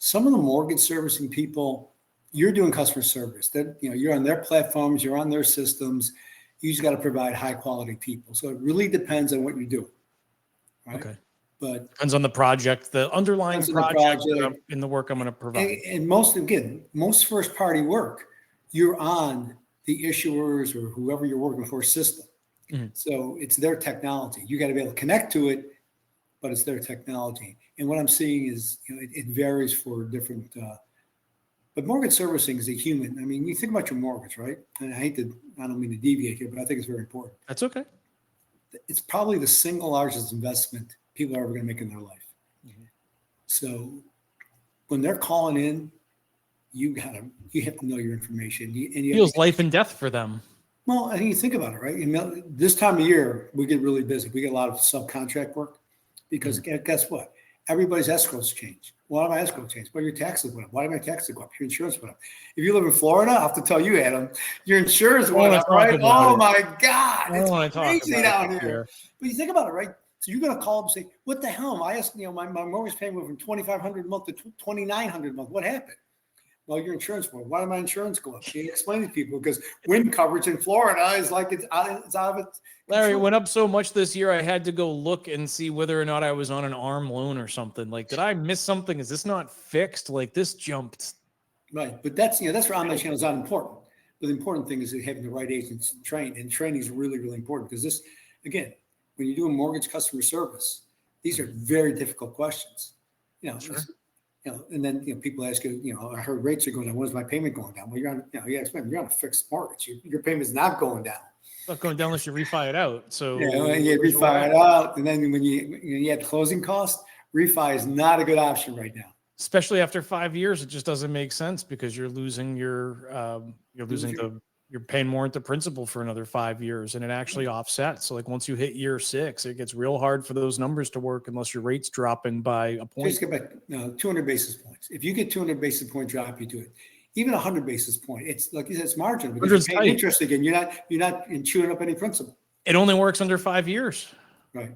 Some of the mortgage servicing people, you're doing customer service. That you're on their platforms, you're on their systems. You just got to provide high quality people. So it really depends on what you're doing. Right? Okay. But depends on the project, the underlying project in the work I'm going to provide. And most first party work, you're on the issuers or whoever you're working for system. Mm-hmm. So it's their technology. You got to be able to connect to it, but it's their technology. And what I'm seeing is, it varies for different, but mortgage servicing is a human. I mean, you think about your mortgage, right? And I don't mean to deviate here, but I think it's very important. That's okay. It's probably the single largest investment people are ever going to make in their life. Mm-hmm. So when they're calling in, you have to know your information. It feels life and death for them. Well, I think you think about it, right? This time of year, we get really busy. We get a lot of subcontract work because guess what? Everybody's escrows change. Why do my escrow change? Well, your taxes went up. Why do my taxes go up? Your insurance went up. If you live in Florida, I have to tell you, Adam, your insurance went up, right? Oh my God, it's crazy down here. But you think about it, right? So you're going to call up and say, "What the hell? I asked, my mortgage payment went from $2,500 a month to $2,900 a month. What happened?" Well, your insurance board. Why did my insurance go up? You explain to people because wind coverage in Florida is like it's out of its Larry, it control. went up so much this year, I had to go look and see whether or not I was on an ARM loan or something. Like, did I miss something? Is this not fixed? Like, this jumped. Right, but that's where omnichannel is not important. But the important thing is having the right agents trained, and training is really, really important because this, again, when you do a mortgage customer service, these are very difficult questions. Sure. And then people ask you, I heard rates are going down. When's my payment going down? Well, you're on, you're on a fixed mortgage. Your payment's not going down. It's not going down unless you refi it out. So and you refi it out, and then when you add closing costs, refi is not a good option right now. Especially after 5 years, it just doesn't make sense because you're losing you're paying more into principal for another 5 years, and it actually offsets. So like once you hit year 6, it gets real hard for those numbers to work unless your rate's dropping by a point. Just get back 200 basis points. If you get 200 basis point drop, you do it. Even 100 basis point, it's like you said, it's marginal because you're paying interest again. You're not chewing up any principal. It only works under 5 years. Right.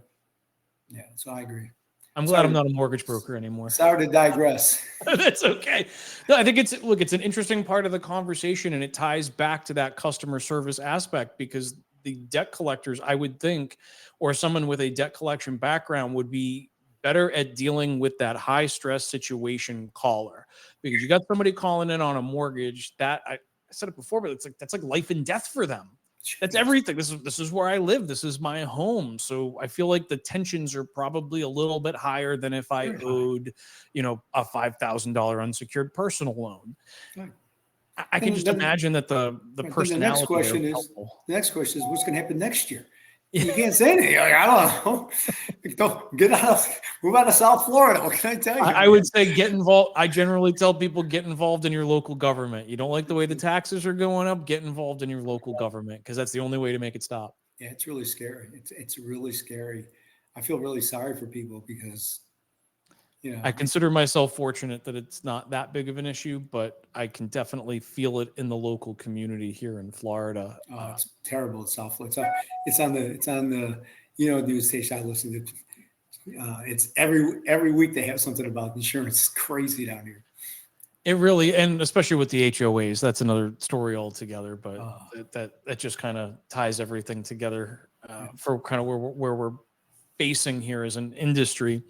Yeah. So I agree. I'm glad I'm not a mortgage broker anymore. Sorry to digress. That's okay. No, I think it's an interesting part of the conversation, and it ties back to that customer service aspect because the debt collectors, I would think, or someone with a debt collection background would be better at dealing with that high stress situation caller because you got somebody calling in on a mortgage that I said it before, but that's like life and death for them. That's everything. This is where I live. This is my home. So I feel like the tensions are probably a little bit higher than if I owed, a $5,000 unsecured personal loan. Right. I can just imagine that the personality. The next question is what's going to happen next year? You can't say anything. I don't know. Move out of South Florida. What can I tell you? I would say get involved. I generally tell people get involved in your local government. You don't like the way the taxes are going up, get involved in your local government because that's the only way to make it stop. Yeah, it's really scary. It's really scary. I feel really sorry for people because I consider myself fortunate that it's not that big of an issue, but I can definitely feel it in the local community here in Florida. It's terrible in South Florida. It's on the news station I listen to. It's every week they have something about insurance. It's crazy down here. It really, and especially with the HOAs, that's another story altogether. But that just kind of ties everything together for kind of where we're facing here as an industry.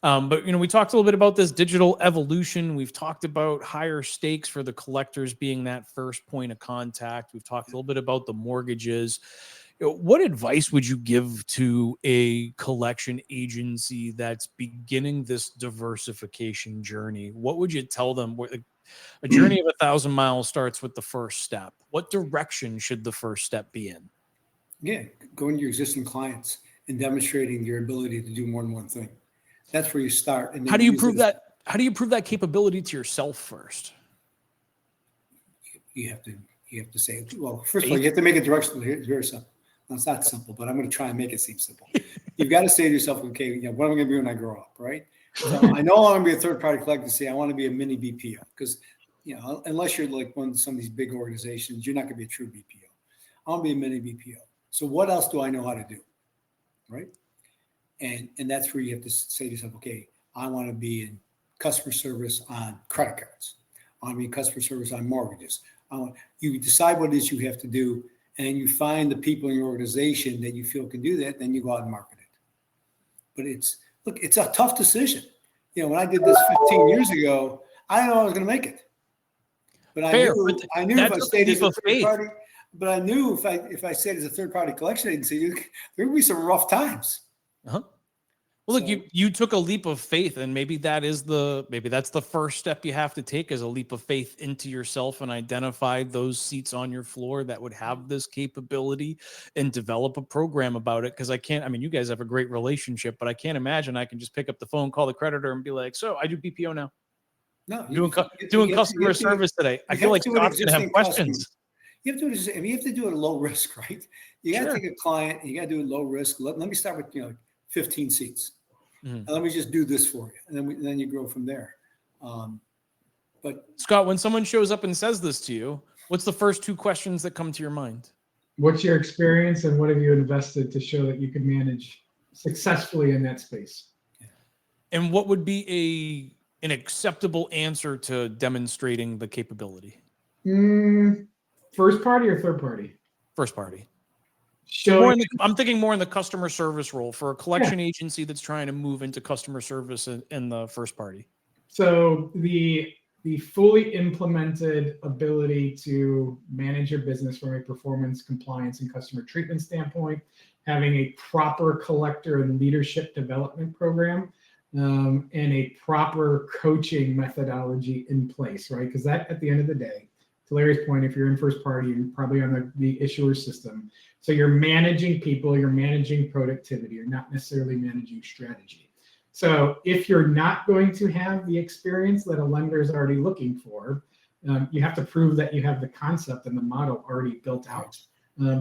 But we talked a little bit about this digital evolution. We've talked about higher stakes for the collectors being that first point of contact. We've talked a little bit about the mortgages. What advice would you give to a collection agency that's beginning this diversification journey? What would you tell them? A journey of 1,000 miles starts with the first step. What direction should the first step be in? Yeah, going to your existing clients and demonstrating your ability to do more than one thing. That's where you start. And how do you prove that? How do you prove that capability to yourself first? You have to say, well, first of all, you have to make it directional. It's very simple. No, it's not simple, but I'm going to try and make it seem simple. You've got to say to yourself, okay, what am I going to be when I grow up, right? So I no longer be a third-party collector and say I want to be a mini BPO because, unless you're like some of these big organizations, you're not going to be a true BPO. I want to be a mini BPO. So what else do I know how to do? Right. And that's where you have to say to yourself, okay, I want to be in customer service on credit cards. I want to be in customer service on mortgages. You decide what it is you have to do, and you find the people in your organization that you feel can do that, then you go out and market it. But it's a tough decision. When I did this 15 years ago, I didn't know I was going to make it. But I knew if I stayed as a third party. But I knew if I stayed as a third-party collection agency, there would be some rough times. Uh-huh. Well, look, you took a leap of faith, and maybe that's the first step you have to take is a leap of faith into yourself and identify those seats on your floor that would have this capability and develop a program about it. Because you guys have a great relationship, but I can't imagine I can just pick up the phone, call the creditor, and be like, so I do BPO now. No, doing customer service today. I feel like Scott's going to have questions. You have to do it at low risk, right? You got to take a client and you got to do it low risk. Let me start with 15 seats. Mm-hmm. And let me just do this for you, and then you grow from there. But Scott, when someone shows up and says this to you, what's the first 2 questions that come to your mind? What's your experience, and what have you invested to show that you can manage successfully in that space? And what would be an acceptable answer to demonstrating the capability? First party or third party? First party. So More in I'm thinking more in the customer service role for a collection agency that's trying to move into customer service in the first party. So the fully implemented ability to manage your business from a performance, compliance, and customer treatment standpoint, having a proper collector and leadership development program, and a proper coaching methodology in place, right? Because that, at the end of the day, to Larry's point, if you're in first party, you're probably on the issuer system. So you're managing people, you're managing productivity, you're not necessarily managing strategy. So if you're not going to have the experience that a lender is already looking for, you have to prove that you have the concept and the model already built out.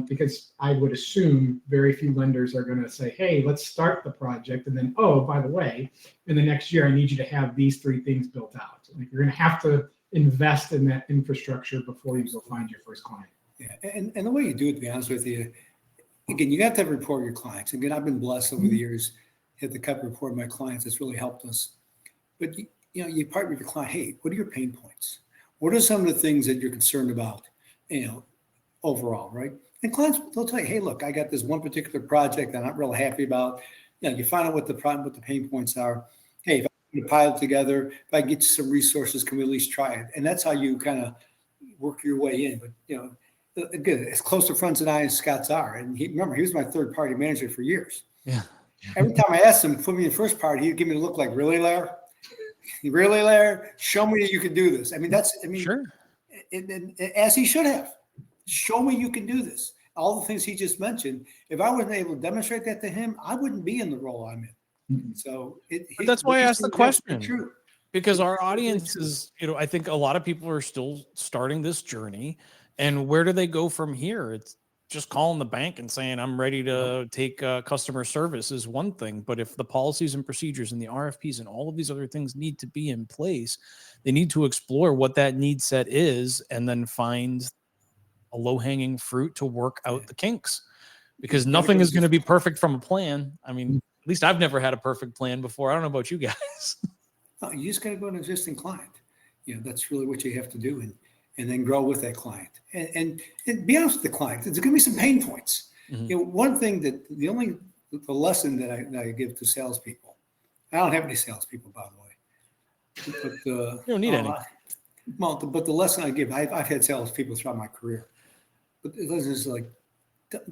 Because I would assume very few lenders are going to say, hey, let's start the project. And then, oh, by the way, in the next year, I need you to have these 3 things built out. Like, you're going to have to invest in that infrastructure before you go find your first client. Yeah, and the way you do it, to be honest with you, again, you have to have a rapport with your clients. Again, I've been blessed over the years, have the cup rapport with my clients. It's really helped us. But you partner with your client. Hey, what are your pain points? What are some of the things that you're concerned about? Overall, right? And clients, they'll tell you, hey, look, I got this one particular project that I'm not real happy about. You find out what the problem, what the pain points are. Hey, if I put a pilot together, if I get you some resources, can we at least try it? And that's how you kind of work your way in. But again, as close to friends and I and Scott's are, and he was my third party manager for years. Yeah. Every time I asked him to put me in first party, he'd give me a look like, really, Larry? Really, Larry? Show me that you can do this. Sure. And as he should have. Show me you can do this. All the things he just mentioned. If I wasn't able to demonstrate that to him, I wouldn't be in the role I'm in. So that's why I asked the question. True. Because our audience is, I think a lot of people are still starting this journey. And where do they go from here? It's just calling the bank and saying, I'm ready to take customer service is one thing. But if the policies and procedures and the RFPs and all of these other things need to be in place, they need to explore what that need set is and then find a low-hanging fruit to work out the kinks, because nothing is going to be perfect from a plan. I mean, at least I've never had a perfect plan before. I don't know about you guys. No, you just got to go to an existing client. That's really what you have to do, and then grow with that client and be honest with the client. There's going to be some pain points. One thing that the lesson that I give to salespeople, I don't have any salespeople, by the way, but you don't need any. Well, but the lesson I give, I've had salespeople throughout my career. But the lesson is like,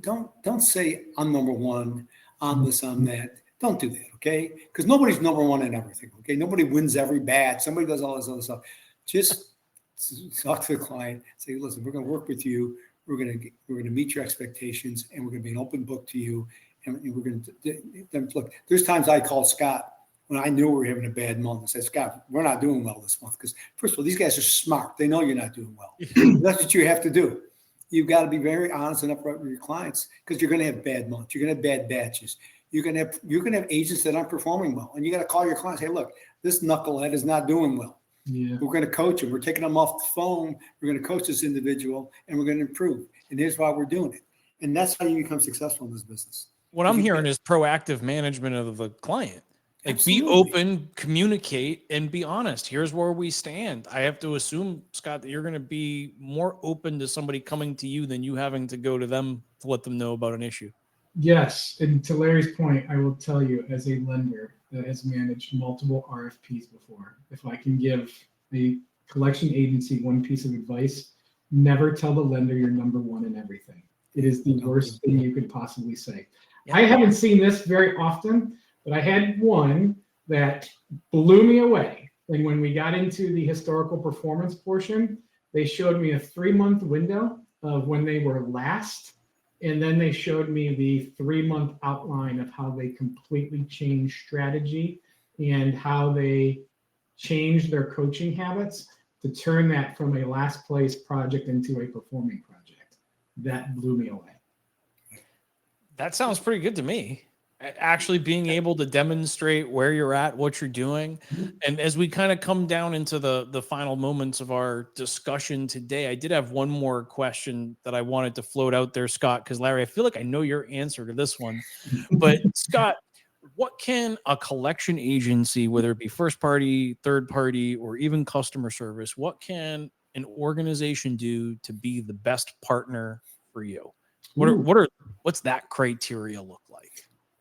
don't say I'm number one, I'm this, I'm that. Don't do that, okay? Because nobody's number one in everything, okay? Nobody wins every bat. Somebody does all this other stuff. Just talk to the client. Say, listen, we're going to work with you. We're going to meet your expectations, and we're going to be an open book to you. And we're going to look. There's times I called Scott when I knew we were having a bad month and said, Scott, we're not doing well this month. Because first of all, these guys are smart. They know you're not doing well. That's what you have to do. You've got to be very honest and upright with your clients, because you're going to have bad months. You're going to have bad batches. You're going to have agents that aren't performing well. And you got to call your clients. Hey, look, this knucklehead is not doing well. Yeah. We're going to coach him. We're taking them off the phone. We're going to coach this individual, and we're going to improve. And here's why we're doing it. And that's how you become successful in this business. What I'm hearing is proactive management of the client. Like, Absolutely. Be open, communicate, and be honest. Here's where we stand. I have to assume, Scott, that you're going to be more open to somebody coming to you than you having to go to them to let them know about an issue. Yes. And to Larry's point, I will tell you, as a lender that has managed multiple RFPs before, if I can give the collection agency one piece of advice, never tell the lender you're number one in everything. It is the worst thing you could possibly say. Yeah. I haven't seen this very often, but I had one that blew me away. And when we got into the historical performance portion, they showed me a 3-month window of when they were last. And then they showed me the 3-month outline of how they completely changed strategy and how they changed their coaching habits to turn that from a last place project into a performing project. That blew me away. That sounds pretty good to me. Actually being able to demonstrate where you're at, what you're doing. And as we kind of come down into the final moments of our discussion today, I did have one more question that I wanted to float out there, Scott, because Larry, I feel like I know your answer to this one. But Scott, what can a collection agency, whether it be first party, third party, or even customer service, what can an organization do to be the best partner for you? What's that criteria look like?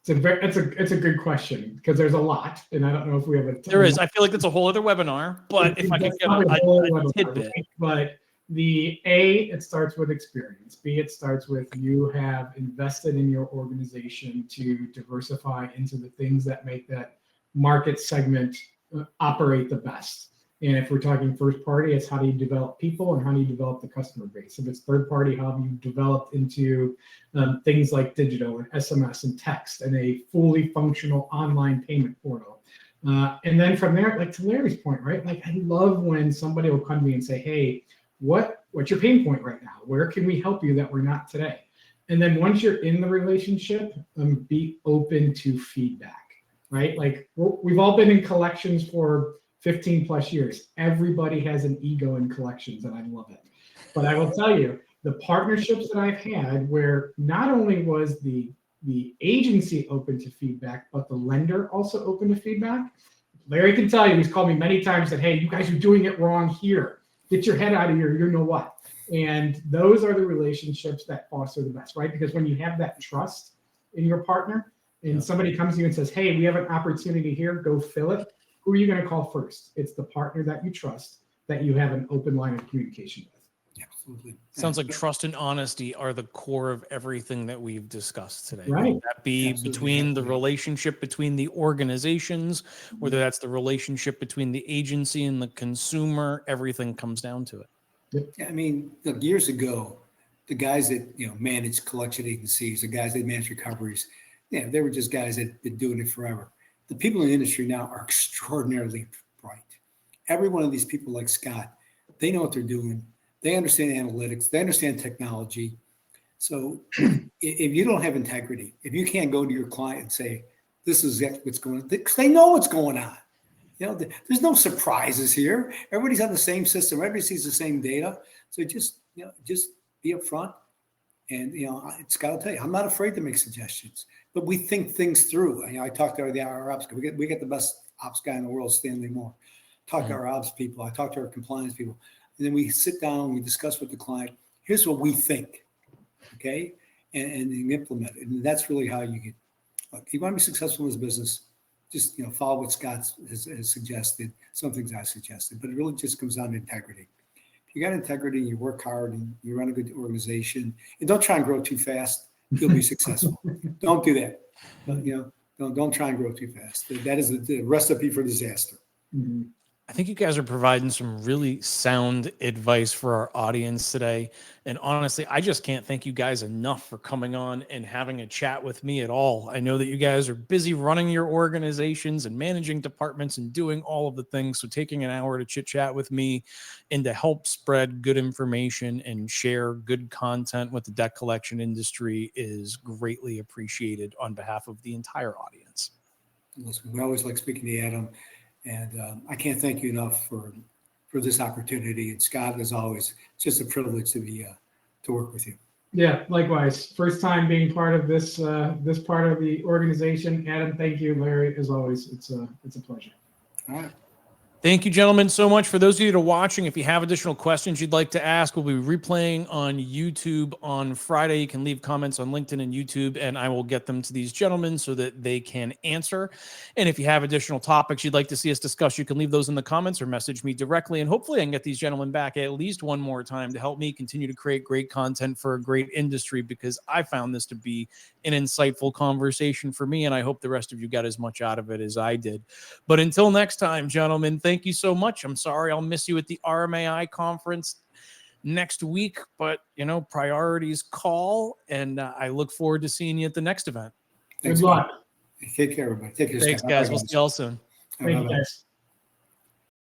It's a good question because there's a lot, and I don't know if we have a. There is. I feel like that's a whole other webinar, but if I could get a tidbit. Right? But the A, it starts with experience. B, it starts with you have invested in your organization to diversify into the things that make that market segment operate the best. And if we're talking first party, it's how do you develop people and how do you develop the customer base? If it's third party, how have you developed into things like digital and SMS and text and a fully functional online payment portal? And then from there, like to Larry's point, right? Like I love when somebody will come to me and say, hey, what's your pain point right now? Where can we help you that we're not today? And then once you're in the relationship, be open to feedback, right? Like we've all been in collections for 15 plus years. Everybody has an ego in collections, and I love it. But I will tell you, the partnerships that I've had where not only was the agency open to feedback, but the lender also open to feedback. Larry can tell you, he's called me many times that, hey, you guys are doing it wrong here. Get your head out of here, you know what? And those are the relationships that foster the best, right? Because when you have that trust in your partner and somebody comes to you and says, hey, we have an opportunity here, go fill it. Who are you going to call first? It's the partner that you trust, that you have an open line of communication with. Absolutely. Sounds like trust and honesty are the core of everything that we've discussed today. Right. Whether that be between the relationship between the organizations, whether that's the relationship between the agency and the consumer, everything comes down to it. Yeah, I mean, look, years ago, the guys that managed collection agencies, the guys that managed recoveries, they were just guys that had been doing it forever. The people in the industry now are extraordinarily bright. Every one of these people like Scott, they know what they're doing. They understand analytics. They understand technology. So if you don't have integrity, if you can't go to your client and say, this is what's going on, because they know what's going on. There's no surprises here. Everybody's on the same system. Everybody sees the same data. So just be upfront. And, Scott will tell you, I'm not afraid to make suggestions, but we think things through. I talk to our ops. We get the best ops guy in the world, Stanley Moore. Talk to our ops people. I talk to our compliance people. And then we sit down, we discuss with the client. Here's what we think, okay? And then implement it. And that's really how you get, look, if you want to be successful in this business, just, follow what Scott has suggested, some things I suggested, but it really just comes down to integrity. You got integrity, you work hard, and you run a good organization, and don't try and grow too fast. You'll be successful. Don't do that. Don't try and grow too fast. That is the recipe for disaster. Mm-hmm. I think you guys are providing some really sound advice for our audience today. And honestly, I just can't thank you guys enough for coming on and having a chat with me at all. I know that you guys are busy running your organizations and managing departments and doing all of the things. So taking an hour to chit chat with me and to help spread good information and share good content with the debt collection industry is greatly appreciated on behalf of the entire audience. Listen, we always like speaking to you, Adam. And I can't thank you enough for this opportunity. And Scott, as always, it's just a privilege to work with you. Yeah, likewise. First time being part of this part of the organization. Adam, thank you. Larry, as always, it's a pleasure. All right. Thank you, gentlemen, so much. For those of you that are watching, if you have additional questions you'd like to ask, we'll be replaying on YouTube on Friday. You can leave comments on LinkedIn and YouTube, and I will get them to these gentlemen so that they can answer. And if you have additional topics you'd like to see us discuss, you can leave those in the comments or message me directly. And hopefully I can get these gentlemen back at least one more time to help me continue to create great content for a great industry, because I found this to be an insightful conversation for me, and I hope the rest of you got as much out of it as I did. But until next time, gentlemen, thank you so much. I'm sorry I'll miss you at the RMAI conference next week, but priorities call, and I look forward to seeing you at the next event. Thanks, Good luck. Take care, everybody. Take care. Thanks, Scott. guys. We'll see you all soon. Thank you, guys.